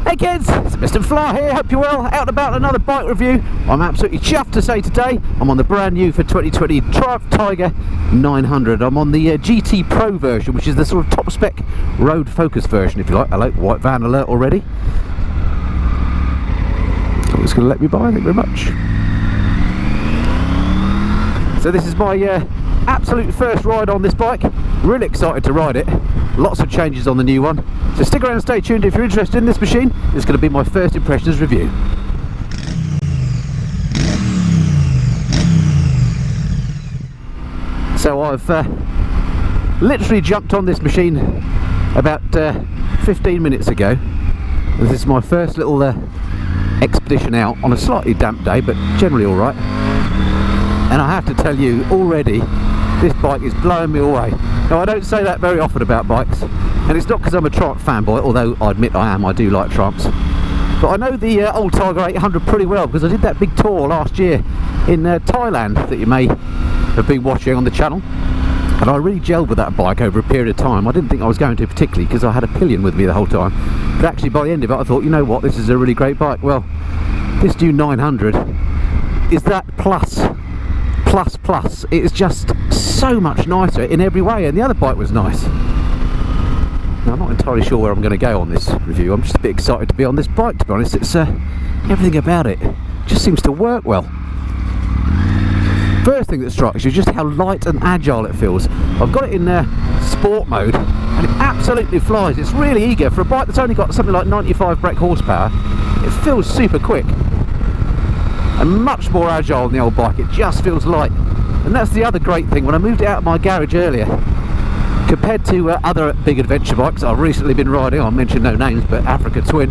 Hey kids, it's Mr. Fly here, hope you're well, out and about another bike review. I'm absolutely chuffed to say today, I'm on the brand new for 2020 Triumph Tiger 900. I'm on the GT Pro version, which is the sort of top spec road focus version, if you like. Hello, white van alert already. It's going to let me by, thank you very much. So this is my absolute first ride on this bike. Really excited to ride it. Lots of changes on the new one. So stick around and stay tuned if you're interested in this machine. It's going to be my first impressions review. So I've literally jumped on this machine about 15 minutes ago. This is my first little expedition out on a slightly damp day, but generally alright. And I have to tell you already, this bike is blowing me away. Now I don't say that very often about bikes, and it's not because I'm a Triumph fanboy, although I admit I am, I do like Triumphs. But I know the old Tiger 800 pretty well because I did that big tour last year in Thailand that you may have been watching on the channel. And I really gelled with that bike over a period of time. I didn't think I was going to particularly because I had a pillion with me the whole time. But actually by the end of it I thought, you know what, this is a really great bike. Well, this new 900 is that plus. It is just so much nicer in every way, and the other bike was nice. Now, I'm not entirely sure where I'm going to go on this review. I'm just a bit excited to be on this bike, to be honest. It's everything about it just seems to work well. First thing that strikes you is just how light and agile it feels. I've got it in sport mode and it absolutely flies. It's really eager for a bike that's only got something like 95 brake horsepower. It feels super quick and much more agile than the old bike. It just feels light. And that's the other great thing. When I moved it out of my garage earlier, compared to other big adventure bikes I've recently been riding, I'll mention no names, but Africa Twin,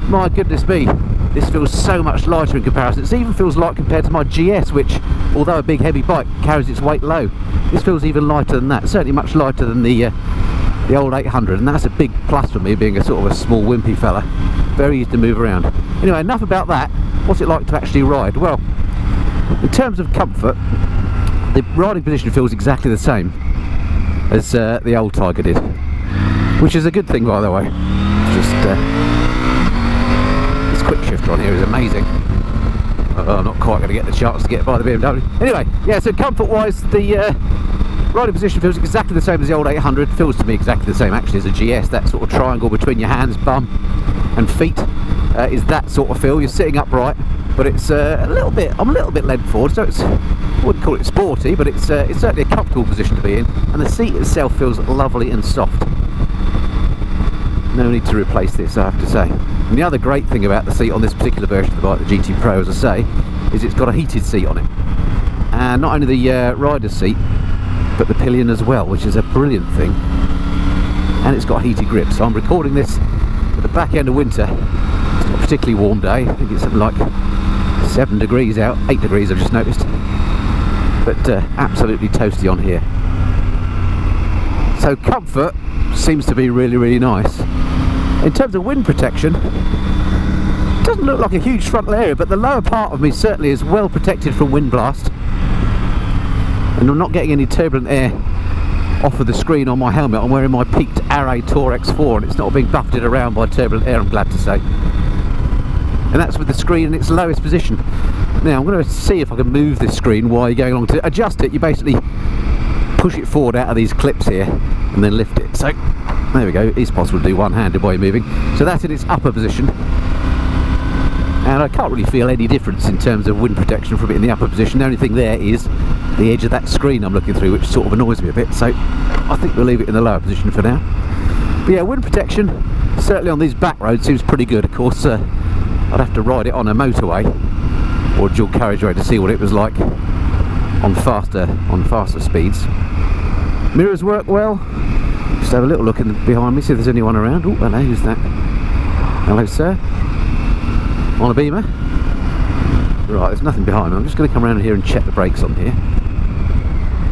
my goodness me, this feels so much lighter in comparison. It even feels light compared to my GS, which, although a big heavy bike, carries its weight low. This feels even lighter than that, certainly much lighter than the old 800, and that's a big plus for me, being a sort of a small wimpy fella. Very easy to move around. Anyway, enough about that. What's it like to actually ride? Well, in terms of comfort, the riding position feels exactly the same as the old Tiger did, which is a good thing, by the way. Just this quick shifter on here is amazing. I'm not quite going to get the chance to get by the BMW. Anyway, yeah, so comfort wise, the riding position feels exactly the same as the old 800. Feels to me exactly the same actually as a GS. That sort of triangle between your hands, bum and feet is that sort of feel. You're sitting upright, but it's I'm a little bit led forward, so it's, I wouldn't call it sporty, but it's certainly a comfortable position to be in, and the seat itself feels lovely and soft. No need to replace this, I have to say. And the other great thing about the seat on this particular version of the bike, the GT Pro, as I say, is it's got a heated seat on it, and not only the rider's seat, but the pillion as well, which is a brilliant thing. And it's got heated grips. So I'm recording this at the back end of winter. It's not a particularly warm day. I think it's something like 7 degrees out, 8 degrees I've just noticed. But absolutely toasty on here. So comfort seems to be really, really nice. In terms of wind protection, it doesn't look like a huge frontal area, but the lower part of me certainly is well protected from wind blast. And I'm not getting any turbulent air off of the screen on my helmet. I'm wearing my peaked Array Tour X4 and it's not being buffeted around by turbulent air, I'm glad to say. And that's with the screen in its lowest position. Now I'm going to see if I can move this screen while you're going along. To adjust it, you basically push it forward out of these clips here and then lift it. So there we go, it is possible to do one-handed while you're moving. So that's in its upper position. And I can't really feel any difference in terms of wind protection from it in the upper position. The only thing there is the edge of that screen I'm looking through, which sort of annoys me a bit, so I think we'll leave it in the lower position for now. But yeah, wind protection, certainly on these back roads, seems pretty good. Of course, I'd have to ride it on a motorway or dual carriageway to see what it was like on faster speeds. Mirrors work well. Just have a little look behind me, see if there's anyone around. Oh, hello, who's that? Hello, sir. On a Beamer. Right, there's nothing behind me. I'm just going to come around here and check the brakes on here.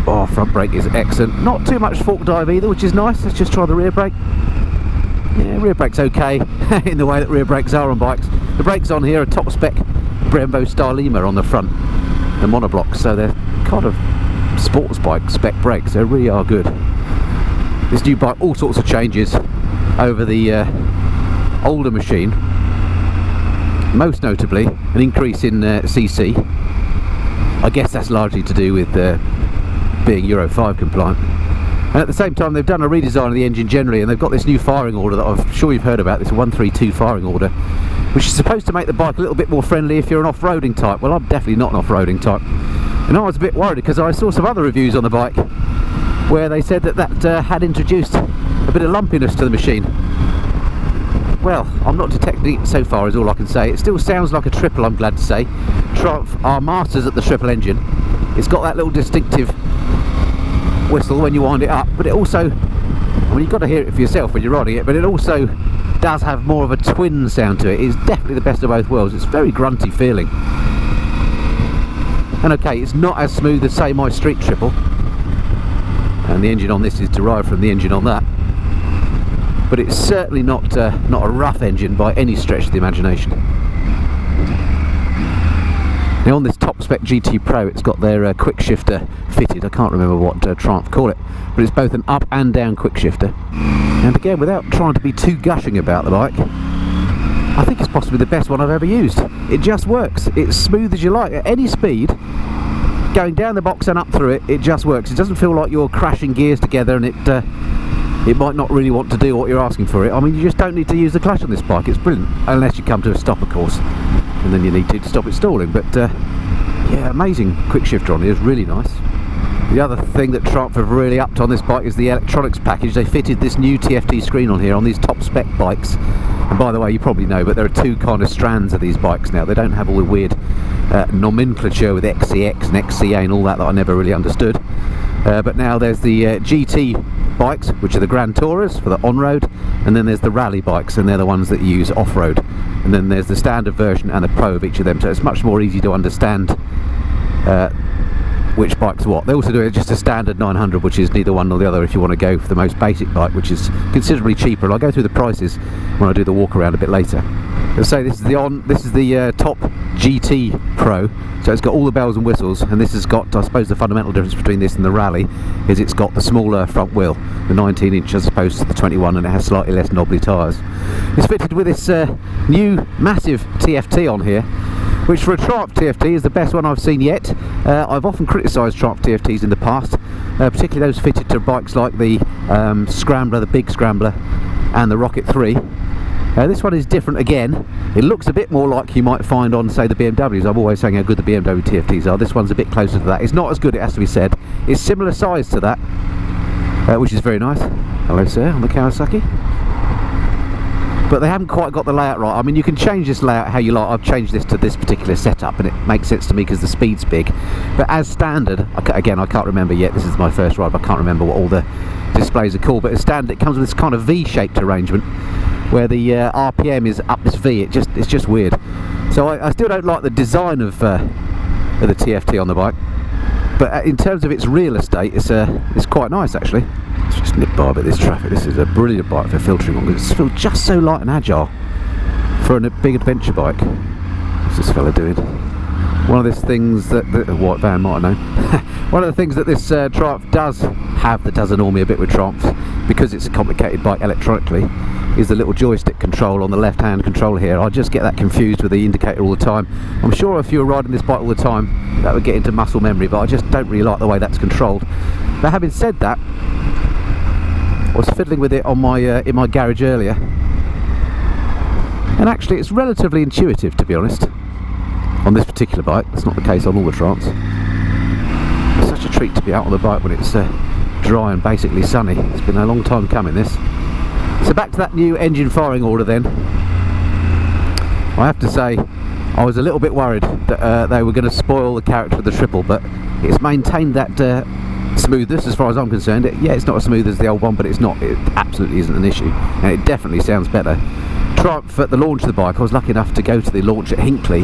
Oh, front brake is excellent. Not too much fork dive either, which is nice. Let's just try the rear brake. Yeah, rear brake's okay in the way that rear brakes are on bikes. The brakes on here are top spec Brembo Stylema on the front, the monoblocks, so they're kind of sports bike spec brakes. They really are good. This new bike, all sorts of changes over the older machine, most notably an increase in CC. I guess that's largely to do with being Euro 5 compliant. And at the same time, they've done a redesign of the engine generally, and they've got this new firing order that I'm sure you've heard about, this 132 firing order, which is supposed to make the bike a little bit more friendly if you're an off-roading type. Well, I'm definitely not an off-roading type. And I was a bit worried because I saw some other reviews on the bike where they said that had introduced a bit of lumpiness to the machine. Well, I'm not detecting it so far, is all I can say. It still sounds like a triple, I'm glad to say. Triumph are masters at the triple engine. It's got that little distinctive whistle when you wind it up, but it also, well, you've got to hear it for yourself when you're riding it, but it also does have more of a twin sound to it. It's definitely the best of both worlds. It's very grunty feeling. And okay, it's not as smooth as, say, my street triple, and the engine on this is derived from the engine on that, but it's certainly not a rough engine by any stretch of the imagination. Now on this top spec GT Pro, it's got their quick shifter fitted. I can't remember what Triumph call it, but it's both an up and down quick shifter. And again, without trying to be too gushing about the bike, I think it's possibly the best one I've ever used. It just works. It's smooth as you like at any speed. Going down the box and up through it, it just works. It doesn't feel like you're crashing gears together, and it might not really want to do what you're asking for it. I mean, you just don't need to use the clutch on this bike. It's brilliant, unless you come to a stop, of course, and then you need to stop it stalling. But yeah, amazing quick shifter on here. It's really nice. The other thing that Triumph have really upped on this bike is the electronics package. They fitted this new TFT screen on here on these top spec bikes. And by the way, you probably know, but there are two kind of strands of these bikes now. They don't have all the weird nomenclature with XCX and XCA and all that I never really understood. But now there's the GT bikes, which are the Grand Tourers for the on-road, and then there's the rally bikes, and they're the ones that you use off-road. And then there's the standard version and the Pro of each of them, so it's much more easy to understand which bike's what. They also do just a standard 900, which is neither one nor the other if you want to go for the most basic bike, which is considerably cheaper, and I'll go through the prices when I do the walk around a bit later. Let's say this is the top GT Pro, so it's got all the bells and whistles, and this has got, I suppose, the fundamental difference between this and the Rally is it's got the smaller front wheel, the 19 inch as opposed to the 21, and it has slightly less knobbly tyres. It's fitted with this new massive TFT on here, which for a Triumph TFT is the best one I've seen yet. I've often criticised Triumph TFTs in the past, particularly those fitted to bikes like the Scrambler, the big Scrambler, and the Rocket 3. This one is different again. It looks a bit more like you might find on, say, the BMWs. I'm always saying how good the BMW TFTs are. This one's a bit closer to that. It's not as good, it has to be said. It's similar size to that, which is very nice. Hello, sir, on the Kawasaki. But they haven't quite got the layout right. I mean, you can change this layout how you like. I've changed this to this particular setup, and it makes sense to me because the speed's big. But as standard, again, I can't remember yet. This is my first ride, but I can't remember what all the displays are called. But as standard, it comes with this kind of V-shaped arrangement, where the RPM is up this V. It's just weird. So I still don't like the design of the TFT on the bike, but in terms of its real estate, it's quite nice actually. Let's just nip by a bit of this traffic. This is a brilliant bike for filtering on because it's just so light and agile for a big adventure bike. What's this fella doing? One of these things that the white van might have known. One of the things that this Triumph does have that does annoy me a bit with Triumphs, because it's a complicated bike electronically, is the little joystick control on the left hand control here. I just get that confused with the indicator all the time. I'm sure if you were riding this bike all the time that would get into muscle memory, but I just don't really like the way that's controlled. Now, having said that, I was fiddling with it on my in my garage earlier, and actually it's relatively intuitive, to be honest, on this particular bike. It's not the case on all the Triumphs. It's such a treat to be out on the bike when it's dry and basically sunny. It's been a long time coming, this. So back to that new engine firing order then. I have to say, I was a little bit worried that they were going to spoil the character of the triple, but it's maintained that smoothness as far as I'm concerned. Yeah, it's not as smooth as the old one, but it absolutely isn't an issue, and it definitely sounds better. Triumph at the launch of the bike, I was lucky enough to go to the launch at Hinckley,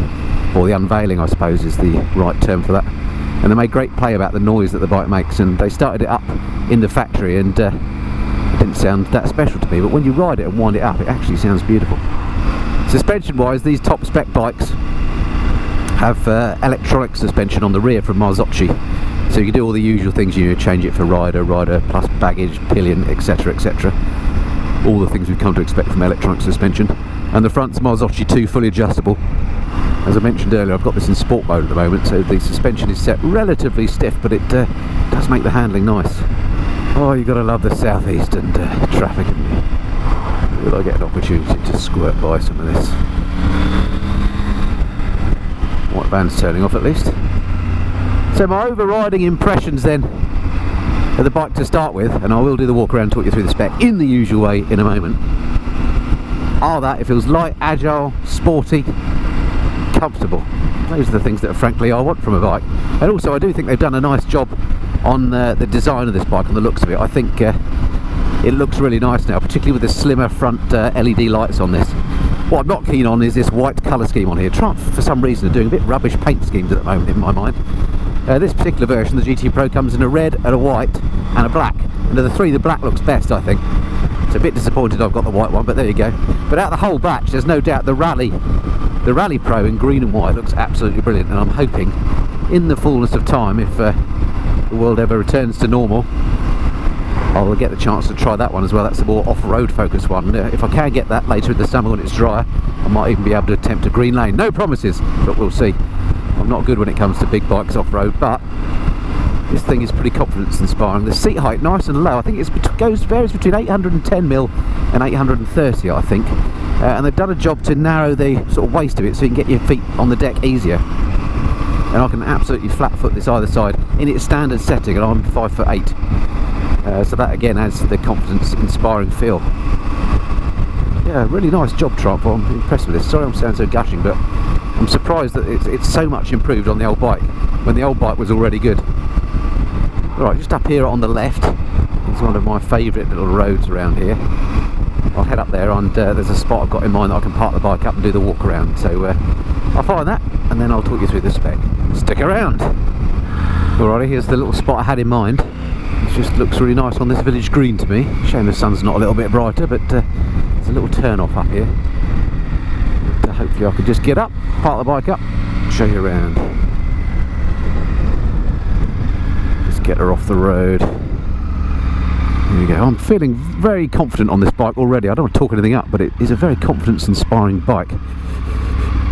or the unveiling I suppose is the right term for that, and they made great play about the noise that the bike makes, and they started it up in the factory, and it didn't sound that special to me, but when you ride it and wind it up, it actually sounds beautiful. Suspension wise, these top spec bikes have electronic suspension on the rear from Marzocchi, so you can do all the usual things, you know, change it for rider plus baggage, pillion, etc, etc. all the things we've come to expect from electronic suspension. And the front's Marzocchi 2 fully adjustable. As I mentioned earlier, I've got this in sport mode at the moment, so the suspension is set relatively stiff, but it does make the handling nice. Oh, you've got to love the southeast and traffic. Will I get an opportunity to squirt by some of this? White van's turning off at least. So my overriding impressions then of the bike to start with, and I will do the walk around, talk you through the spec in the usual way in a moment, are that it feels light, agile, sporty, comfortable. Those are the things that frankly I want from a bike. And also I do think they've done a nice job on the design of this bike and the looks of it. I think it looks really nice now, particularly with the slimmer front LED lights on this. What I'm not keen on is this white colour scheme on here. Triumph for some reason are doing a bit rubbish paint schemes at the moment in my mind. This particular version, the GT Pro, comes in a red and a white and a black. And of the three, the black looks best, I think. It's a bit disappointed I've got the white one, but there you go. But out of the whole batch, there's no doubt the Rally Pro in green and white looks absolutely brilliant, and I'm hoping in the fullness of time, if the world ever returns to normal, I will get the chance to try that one as well. That's the more off-road focused one. If I can get that later in the summer when it's drier, I might even be able to attempt a green lane. No promises, but we'll see. I'm not good when it comes to big bikes off-road, but this thing is pretty confidence inspiring. The seat height nice and low. I think it varies between 810mm and 830, I think. And they've done a job to narrow the sort of waist of it so you can get your feet on the deck easier. And I can absolutely flat foot this either side in its standard setting, and I'm 5'8". So that again adds the confidence inspiring feel. Yeah, really nice job, Triumph. I'm impressed with this. Sorry I'm sounding so gushing, but I'm surprised that it's so much improved on the old bike when the old bike was already good. Right, just up here on the left is one of my favourite little roads around here. I'll head up there, and there's a spot I've got in mind that I can park the bike up and do the walk around. So I'll find that and then I'll talk you through the spec. Stick around. Alrighty, here's the little spot I had in mind. It just looks really nice on this village green to me. Shame the sun's not a little bit brighter, but it's a little turn off up here. But, hopefully I can just get up, park the bike up, show you around. Just get her off the road. Here we go. I'm feeling very confident on this bike already. I don't want to talk anything up, but it is a very confidence inspiring bike.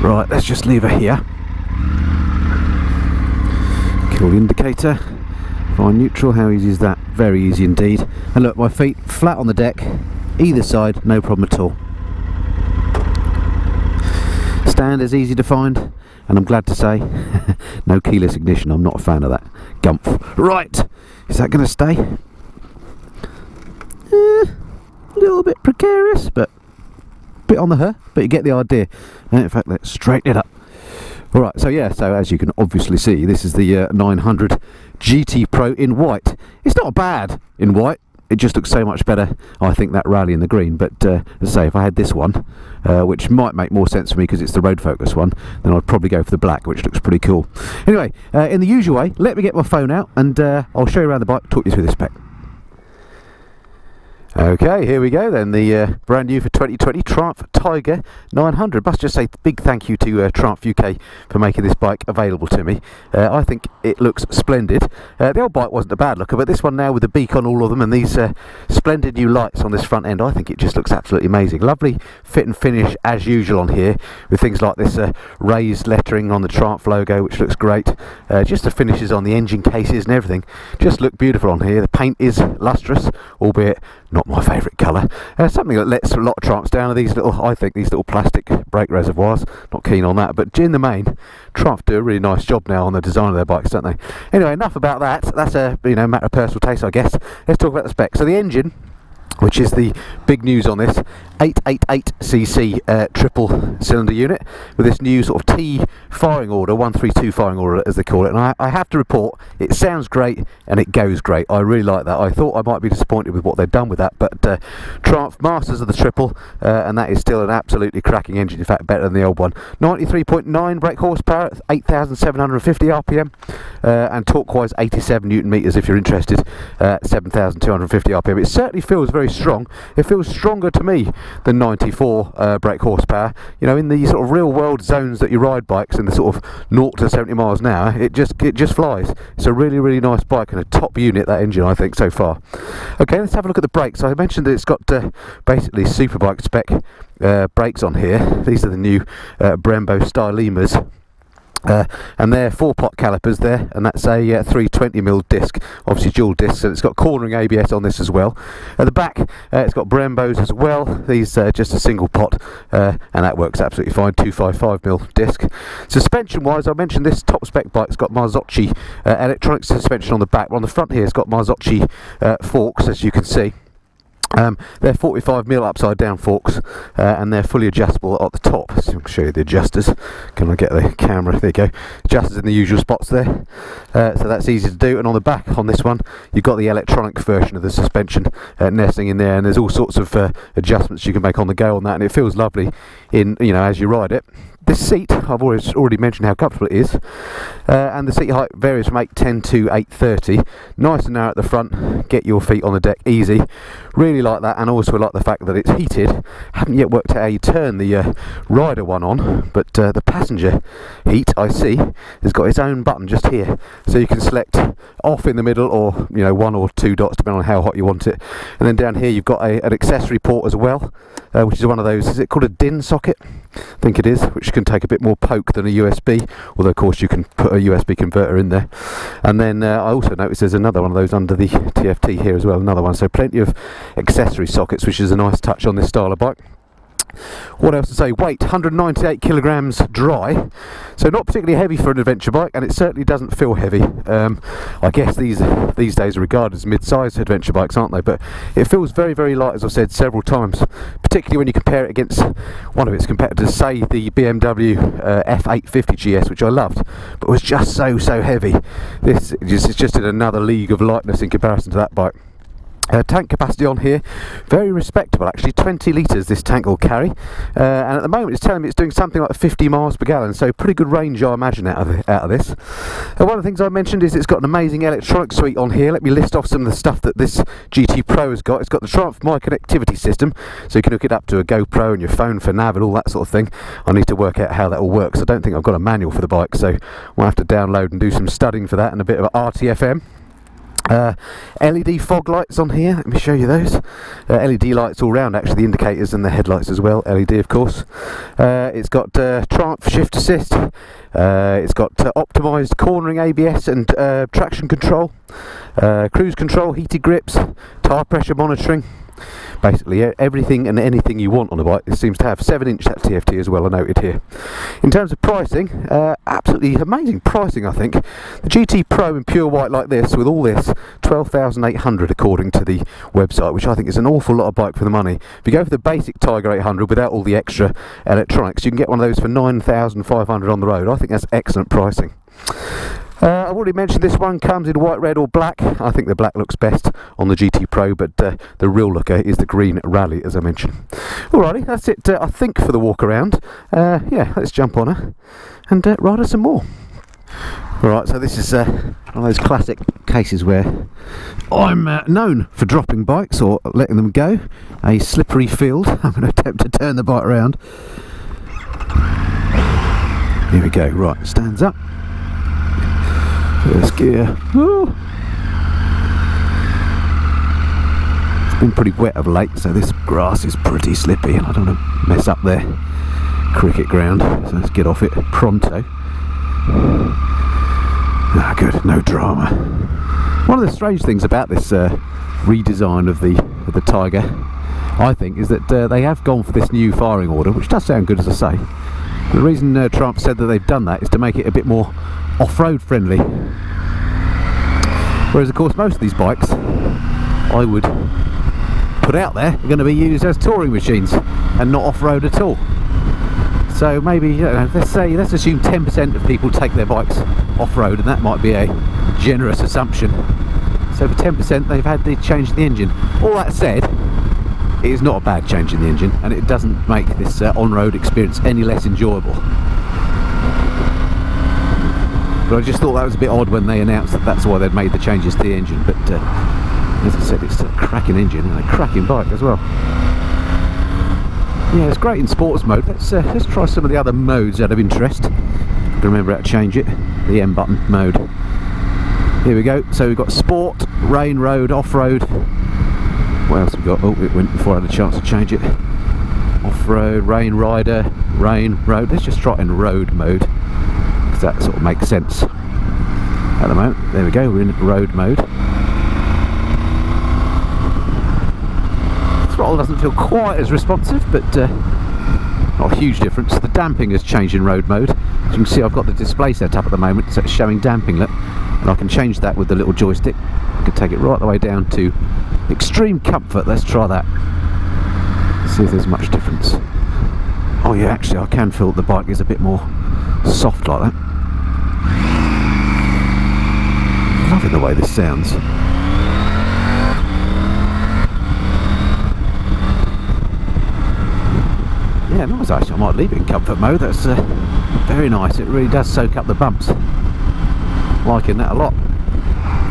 Right, let's just leave her here. Kill the indicator. Find neutral. How easy is that? Very easy indeed. And look, my feet flat on the deck, either side, no problem at all. Stand is easy to find, and I'm glad to say no keyless ignition. I'm not a fan of that gumph. Right, is that going to stay? A little bit precarious, but a bit on the but you get the idea. And in fact, let's straighten it up. Alright, so yeah, so as you can obviously see, this is the 900 GT Pro in white. It's not bad in white, it just looks so much better, I think, that Rally in the green. But as I say, if I had this one, which might make more sense for me because it's the road focus one, then I'd probably go for the black, which looks pretty cool. Anyway, in the usual way, let me get my phone out and I'll show you around the bike, talk you through the spec. Okay, here we go then, the brand new for 2020 Triumph Tiger 900. Must just say big thank you to Triumph UK for making this bike available to me. I think it looks splendid. The old bike wasn't a bad looker, but this one now with the beak on all of them and these splendid new lights on this front end, I think it just looks absolutely amazing. Lovely fit and finish as usual on here, with things like this raised lettering on the Triumph logo, which looks great. Just the finishes on the engine cases and everything just look beautiful on here. The paint is lustrous, albeit not my favourite colour. Something that lets a lot of Triumphs down are these little, I think, these little plastic brake reservoirs. Not keen on that, but in the main, Triumph do a really nice job now on the design of their bikes, don't they? Anyway, enough about that. That's a matter of personal taste, I guess. Let's talk about the specs. So the engine, which is the big news on this, 888cc triple cylinder unit with this new sort of T firing order, 132 firing order as they call it. And I have to report, it sounds great and it goes great. I really like that. I thought I might be disappointed with what they've done with that, but Triumph masters of the triple, and that is still an absolutely cracking engine, in fact better than the old one. 93.9 brake horsepower, 8,750 RPM, and torque wise 87 Newton meters if you're interested, 7,250 RPM. It certainly feels very very strong. It feels stronger to me than 94 brake horsepower. You know, in the sort of real world zones that you ride bikes in the sort of 0 to 70 miles an hour, it just flies. It's a really, really nice bike and a top unit, that engine, I think, so far. Okay, let's have a look at the brakes. I mentioned that it's got basically superbike spec brakes on here. These are the new Brembo Stylemas. And they're 4-pot calipers there, and that's a 320mm disc, obviously dual discs, and it's got cornering ABS on this as well. At the back, it's got Brembos as well. These are just a single pot, and that works absolutely fine. 255mm disc. Suspension wise, I mentioned this top spec bike's got Marzocchi electronic suspension on the back. On the front here, it's got Marzocchi forks, as you can see. They're 45mm upside down forks, and they're fully adjustable at the top. So I'll show you the adjusters. Can I get the camera? There you go. Adjusters in the usual spots there. So that's easy to do. And on the back on this one, you've got the electronic version of the suspension nesting in there, and there's all sorts of adjustments you can make on the go on that, and it feels lovely in, you know, as you ride it. This seat, I've already mentioned how comfortable it is, and the seat height varies from 8'10" to 8'30". Nice and narrow at the front, get your feet on the deck easy. Really like that, and also like the fact that it's heated. Haven't yet worked out how you turn the rider one on, but the passenger heat, I see, has got its own button just here, so you can select off in the middle, or, you know, 1 or 2 dots depending on how hot you want it. And then down here you've got an accessory port as well, which is one of those, is it called a DIN socket? I think it is, which can take a bit more poke than a USB, although of course you can put a USB converter in there. And then I also noticed there's another one of those under the TFT here as well, another one, so plenty of accessory sockets, which is a nice touch on this style of bike. What else to say? Weight, 198 kilograms dry, so not particularly heavy for an adventure bike, and it certainly doesn't feel heavy. I guess these days are regarded as mid-sized adventure bikes, aren't they? But it feels very, very light, as I've said several times, particularly when you compare it against one of its competitors, say the BMW F850 GS, which I loved, but was just so heavy. This is just in another league of lightness in comparison to that bike. Tank capacity on here, very respectable actually, 20 litres this tank will carry, and at the moment it's telling me it's doing something like 50 miles per gallon, so pretty good range I imagine out of this. One of the things I mentioned is it's got an amazing electronic suite on here. Let me list off some of the stuff that this GT Pro has got. It's got the Triumph My Connectivity system, so you can hook it up to a GoPro and your phone for nav and all that sort of thing. I need to work out how that all works. I don't think I've got a manual for the bike, so we'll have to download and do some studying for that, and a bit of RTFM. LED fog lights on here, let me show you those. LED lights all round actually, the indicators and the headlights as well, LED of course. It's got Triumph Shift Assist, it's got optimised cornering ABS and traction control, cruise control, heated grips, tyre pressure monitoring. Basically everything and anything you want on a bike this seems to have. 7-inch that TFT as well, I noted here. In terms of pricing, absolutely amazing pricing I think. The GT Pro in pure white like this, with all this, 12,800 according to the website, which I think is an awful lot of bike for the money. If you go for the basic Tiger 800 without all the extra electronics, you can get one of those for 9,500 on the road. I think that's excellent pricing. I've already mentioned this one comes in white, red or black. I think the black looks best on the GT Pro, but the real looker is the green Rally, as I mentioned. Alrighty, that's it I think for the walk around. Yeah, let's jump on her and ride her some more. Alright, so this is one of those classic cases where I'm known for dropping bikes or letting them go. A slippery field. I'm going to attempt to turn the bike around. Here we go, right, stands up. First gear. Ooh. It's been pretty wet of late, so this grass is pretty slippy, and I don't want to mess up their cricket ground, so let's get off it pronto. Ah, good, no drama. One of the strange things about this redesign of the Tiger, I think, is that they have gone for this new firing order, which does sound good, as I say. The reason Trump said that they've done that is to make it a bit more off-road friendly, whereas of course most of these bikes I would put out there are going to be used as touring machines and not off-road at all. So maybe, you know, let's assume 10% of people take their bikes off-road, and that might be a generous assumption. So for 10% they've had the change in the engine. All that said, it is not a bad change in the engine, and it doesn't make this on-road experience any less enjoyable. But I just thought that was a bit odd when they announced that that's why they'd made the changes to the engine. But As I said, it's a cracking engine and a cracking bike as well. Yeah, it's great in sports mode. Let's try some of the other modes out of interest. Remember how to change it. The M button mode. Here we go. So we've got sport, rain, road, off-road. What else have we got? Oh, it went before I had a chance to change it. Off-road, rain, rider, rain, road. Let's just try it in road mode, because that sort of makes sense at the moment. There we go, we're in road mode. Throttle doesn't feel quite as responsive, but not a huge difference. The damping has changed in road mode. As you can see, I've got the display set up at the moment, so it's showing damping, look, and I can change that with the little joystick. I can take it right the way down to extreme comfort. Let's try that. See if there's much difference. Oh yeah, actually I can feel the bike is a bit more soft like that. Loving the way this sounds. Yeah, nice actually. I might leave it in comfort mode. That's very nice. It really does soak up the bumps. Liking that a lot.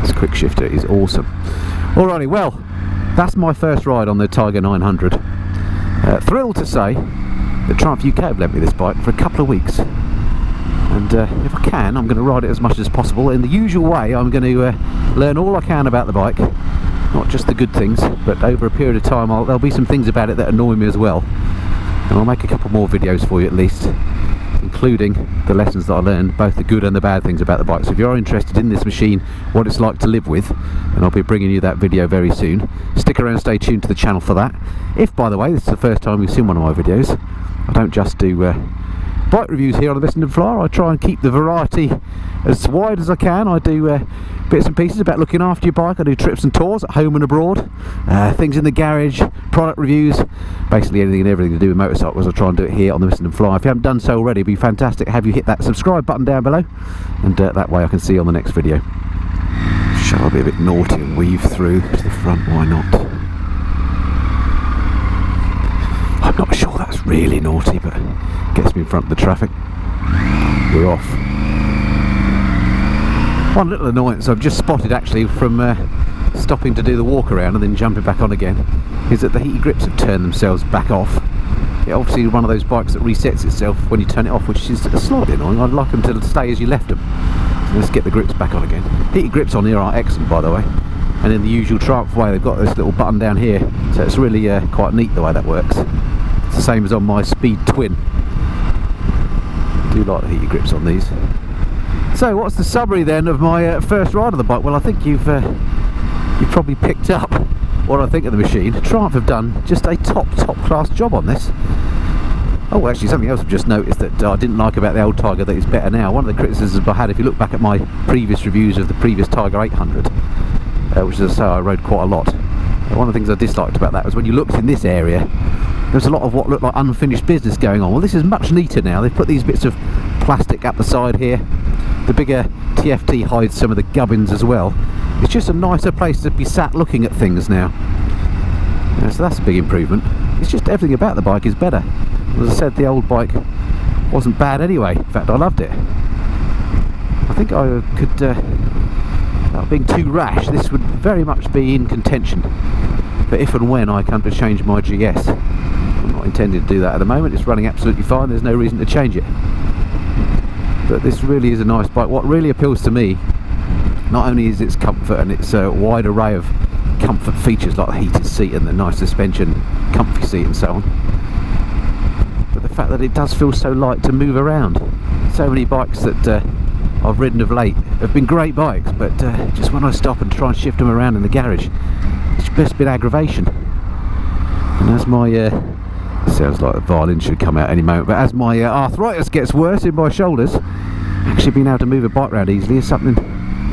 This quick shifter is awesome. Alrighty, well, that's my first ride on the Tiger 900. Thrilled to say that Triumph UK have lent me this bike for a couple of weeks, and if I can, I'm going to ride it as much as possible. In the usual way, I'm going to learn all I can about the bike, not just the good things, but over a period of time there'll be some things about it that annoy me as well, and I'll make a couple more videos for you at least, including the lessons that I learned, both the good and the bad things about the bike. So if you're interested in this machine, what it's like to live with, and I'll be bringing you that video very soon. Stick around, stay tuned to the channel for that. If, by the way, this is the first time you've seen one of my videos, I don't just do bike reviews here on the Missing Flyer. I try and keep the variety as wide as I can. I do bits and pieces about looking after your bike. I do trips and tours at home and abroad, things in the garage, product reviews, basically anything and everything to do with motorcycles. I try and do it here on the Missing Flyer. If you haven't done so already, it'd be fantastic. Have you hit that subscribe button down below, and that way I can see you on the next video. Shall I be a bit naughty and weave through to the front? Why not? I'm not sure that's really naughty, but gets me in front of the traffic. We're off. One little annoyance I've just spotted actually from stopping to do the walk around and then jumping back on again is that the heated grips have turned themselves back off. It's obviously one of those bikes that resets itself when you turn it off, which is slightly annoying. I'd like them to stay as you left them. So let's get the grips back on again. Heated grips on here are excellent, by the way, and in the usual Triumph way they've got this little button down here, so it's really quite neat the way that works. It's the same as on my Speed Twin. I do like the heated grips on these. So what's the summary then of my first ride of the bike? Well, I think you've probably picked up what I think of the machine. Triumph have done just a top class job on this. Oh, actually something else I've just noticed that I didn't like about the old Tiger that is better now. One of the criticisms I had, if you look back at my previous reviews of the previous Tiger 800, which as I say I rode quite a lot, one of the things I disliked about that was when you looked in this area, there's a lot of what looked like unfinished business going on. Well, this is much neater now. They've put these bits of plastic up the side here. The bigger TFT hides some of the gubbins as well. It's just a nicer place to be sat looking at things now. Yeah, so that's a big improvement. It's just everything about the bike is better. As I said, the old bike wasn't bad anyway. In fact, I loved it. I think I could, without being too rash, this would very much be in contention for if and when I come to change my GS. I'm not intending to do that at the moment. It's running absolutely fine. There's no reason to change it. But this really is a nice bike. What really appeals to me, not only is its comfort and its wide array of comfort features like the heated seat and the nice suspension, comfy seat and so on, but the fact that it does feel so light to move around. So many bikes that I've ridden of late have been great bikes, but just when I stop and try and shift them around in the garage, it's just been aggravation. And as my sounds like a violin should come out any moment, but as my arthritis gets worse in my shoulders, actually being able to move a bike around easily is something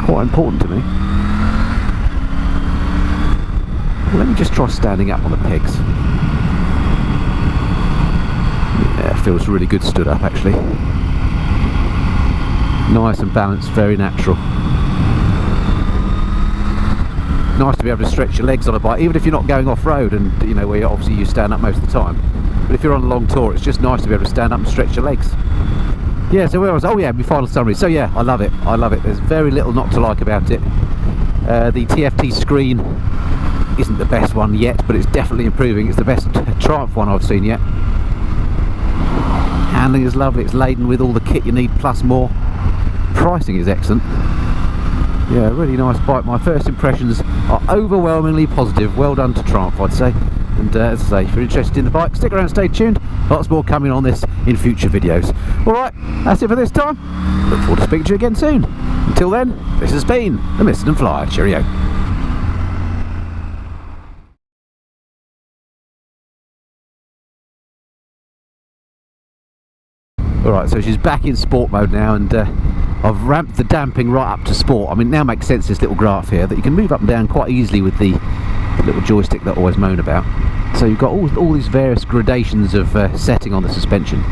quite important to me. Well, let me just try standing up on the pegs. Yeah, it feels really good stood up actually. Nice and balanced, very natural. Nice to be able to stretch your legs on a bike, even if you're not going off-road and, you know, where obviously you stand up most of the time. But if you're on a long tour, it's just nice to be able to stand up and stretch your legs. Yeah, so where was I? Oh yeah, my final summary. So yeah, I love it. I love it. There's very little not to like about it. The TFT screen isn't the best one yet, but it's definitely improving. It's the best Triumph one I've seen yet. Handling is lovely, it's laden with all the kit you need plus more. Pricing is excellent. Yeah, really nice bike. My first impressions are overwhelmingly positive. Well done to Triumph, I'd say. And as I say, if you're interested in the bike, stick around, stay tuned. Lots more coming on this in future videos. Alright, that's it for this time. Look forward to speaking to you again soon. Until then, this has been the Mr. Flyer. Cheerio. Alright, so she's back in sport mode now, and I've ramped the damping right up to sport. I mean, it now makes sense, this little graph here, that you can move up and down quite easily with the little joystick that I always moan about. So you've got all these various gradations of setting on the suspension.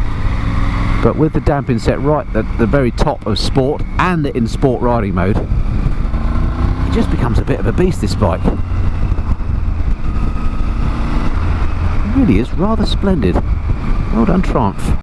But with the damping set right at the very top of sport and in sport riding mode, it just becomes a bit of a beast, this bike. It really is rather splendid. Well done, Triumph.